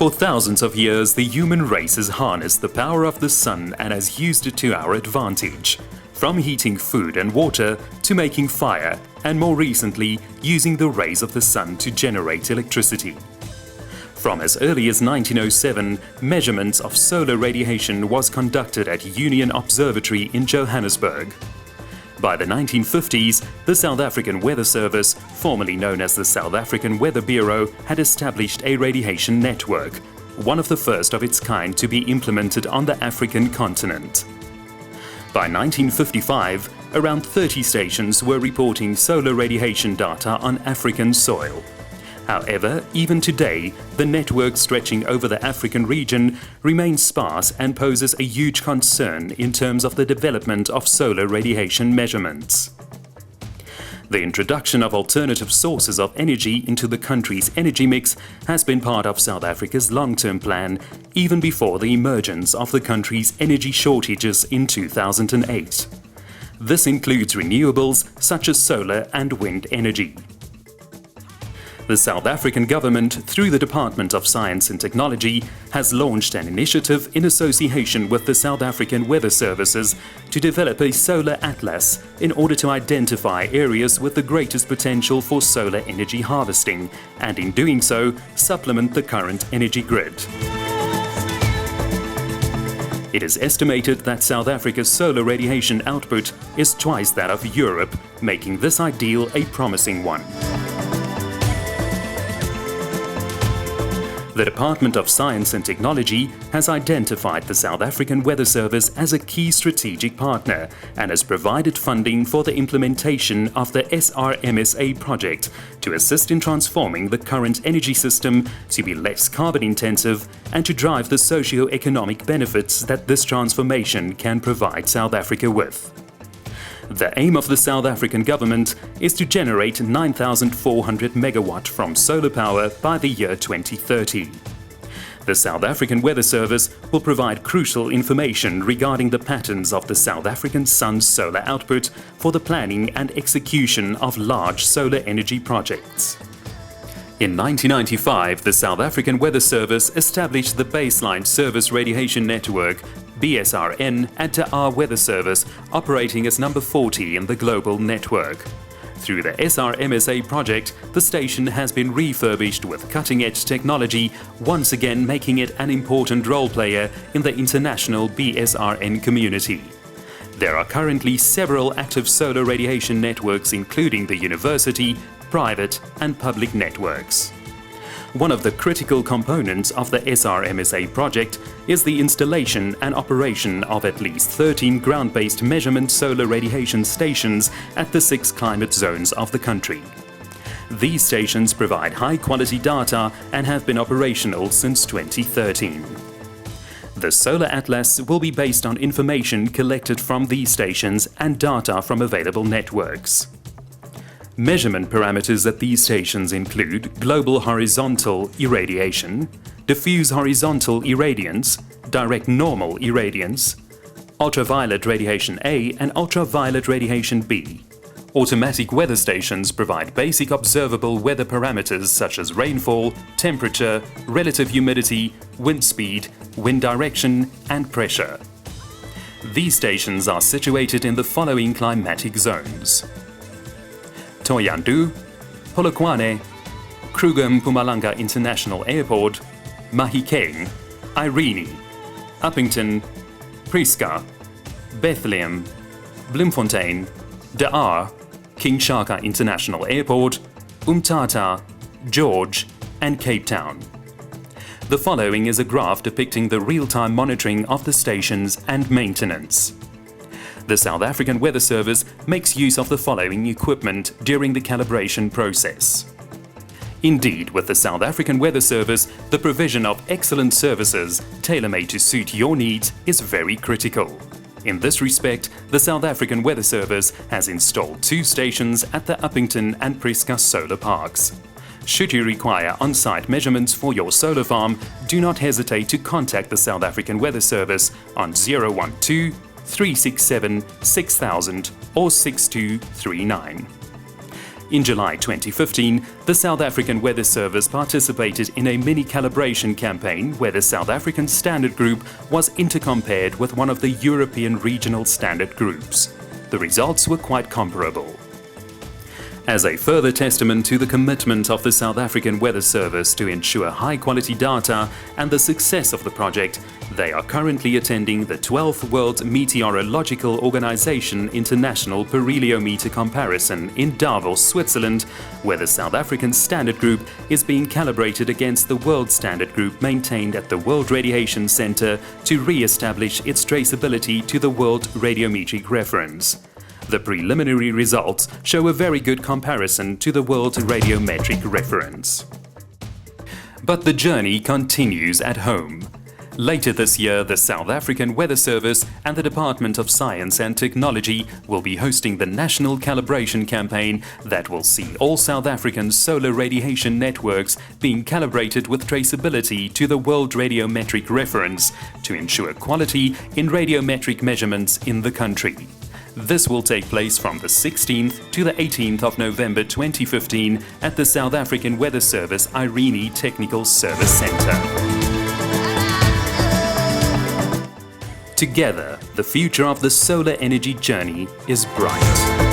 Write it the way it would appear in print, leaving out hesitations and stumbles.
For thousands of years, the human race has harnessed the power of the sun and has used it to our advantage. From heating food and water to making fire, and more recently, using the rays of the sun to generate electricity. From as early as 1907, measurements of solar radiation was conducted at Union Observatory in Johannesburg. By the 1950s, the South African Weather Service, formerly known as the South African Weather Bureau, had established a radiation network, one of the first of its kind to be implemented on the African continent. By 1955, around 30 stations were reporting solar radiation data on African soil. However, even today, the network stretching over the African region remains sparse and poses a huge concern in terms of the development of solar radiation measurements. The introduction of alternative sources of energy into the country's energy mix has been part of South Africa's long-term plan, even before the emergence of the country's energy shortages in 2008. This includes renewables such as solar and wind energy. The South African government, through the Department of Science and Technology, has launched an initiative in association with the South African Weather Services to develop a solar atlas in order to identify areas with the greatest potential for solar energy harvesting and, in doing so, supplement the current energy grid. It is estimated that South Africa's solar radiation output is twice that of Europe, making this ideal a promising one. The Department of Science and Technology has identified the South African Weather Service as a key strategic partner and has provided funding for the implementation of the SRMSA project to assist in transforming the current energy system to be less carbon-intensive and to drive the socio-economic benefits that this transformation can provide South Africa with. The aim of the South African government is to generate 9,400 megawatt from solar power by the year 2030. The South African Weather Service will provide crucial information regarding the patterns of the South African sun's solar output for the planning and execution of large solar energy projects. In 1995, the South African Weather Service established the Baseline Service Radiation Network BSRN at De Aar Weather Service, operating as number 40 in the global network. Through the SRMSA project, the station has been refurbished with cutting-edge technology, once again making it an important role player in the international BSRN community. There are currently several active solar radiation networks, including the university, private and public networks. One of the critical components of the SRMSA project is the installation and operation of at least 13 ground-based measurement solar radiation stations at the 6 climate zones of the country. These stations provide high-quality data and have been operational since 2013. The Solar Atlas will be based on information collected from these stations and data from available networks. Measurement parameters at these stations include global horizontal irradiation, diffuse horizontal irradiance, direct normal irradiance, ultraviolet radiation A and ultraviolet radiation B. Automatic weather stations provide basic observable weather parameters such as rainfall, temperature, relative humidity, wind speed, wind direction and pressure. These stations are situated in the following climatic zones: Thohoyandou, Polokwane, Kruger Mpumalanga International Airport, Mahikeng, Irene, Upington, Prieska, Bethlehem, Bloemfontein, De Aar, King Shaka International Airport, Umtata, George and Cape Town. The following is a graph depicting the real-time monitoring of the stations and maintenance. The South African Weather Service makes use of the following equipment during the calibration process. Indeed, with the South African Weather Service, the provision of excellent services tailor-made to suit your needs is very critical. In this respect, the South African Weather Service has installed 2 stations at the Upington and Prieska solar parks. Should you require on-site measurements for your solar farm, do not hesitate to contact the South African Weather Service on 012 367 6000 or 6239. In July 2015, the South African Weather Service participated in a mini-calibration campaign where the South African Standard Group was intercompared with one of the European regional standard groups. The results were quite comparable. As a further testament to the commitment of the South African Weather Service to ensure high-quality data and the success of the project, they are currently attending the 12th World Meteorological Organization International Periliometer Comparison in Davos, Switzerland, where the South African Standard Group is being calibrated against the World Standard Group maintained at the World Radiation Center to re-establish its traceability to the World Radiometric Reference. The preliminary results show a very good comparison to the World Radiometric Reference. But the journey continues at home. Later this year, the South African Weather Service and the Department of Science and Technology will be hosting the National Calibration Campaign that will see all South African solar radiation networks being calibrated with traceability to the World Radiometric Reference to ensure quality in radiometric measurements in the country. This will take place from the 16th to the 18th of November 2015 at the South African Weather Service Irene Technical Service Centre. Together, the future of the solar energy journey is bright.